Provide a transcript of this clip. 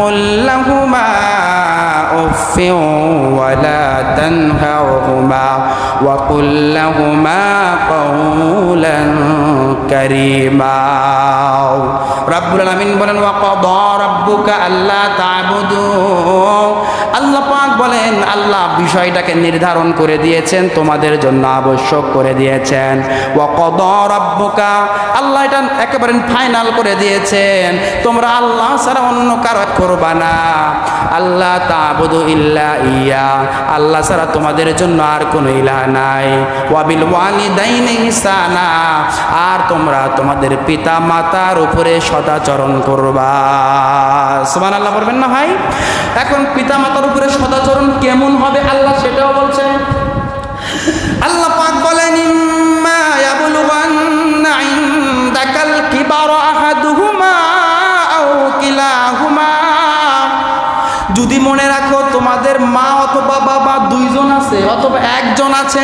قل لهما أف ولا تنهرهما وقل لهما قولا كريما رب العالمين বলেন وقضى ربك ألا تعبدوا আল্লাহ পাক বলেন আল্লাহ বিষয়টাকে নির্ধারণ করে দিয়েছেন, তোমাদের জন্য আবশ্যক করে দিয়েছেন। ওয়াকাদা রাব্বুকা আল্লাহ এটা একেবারে ফাইনাল করে দিয়েছেন, তোমরা আল্লাহ ছাড়া অন্য কারো করবা না। আল্লাহ তা'বুদু ইল্লা ইয়া আল্লাহ ছাড়া তোমাদের জন্য আর কোনো ইলাহ নাই। ওয়া বিল ওয়ালিদাইনি ইহসানা আর তোমরা তোমাদের পিতা মাতার উপরে সদাচরণ করবা। সুবহানাল্লাহ বলবেন না ভাই? এখন পিতা মাতার উপরে সদাচরণ কেমন হবে আল্লাহ সেটাও বলছেন। আল্লাহ পাক বলেন ইম্মা ইয়াবলুগান্না ইনদাকাল কিবারা আহাদুহুমা আও কিলাহুমা যদি মনে রাখো তোমাদের মা অথবা বাবা দুইজন আছে অথবা একজন আছে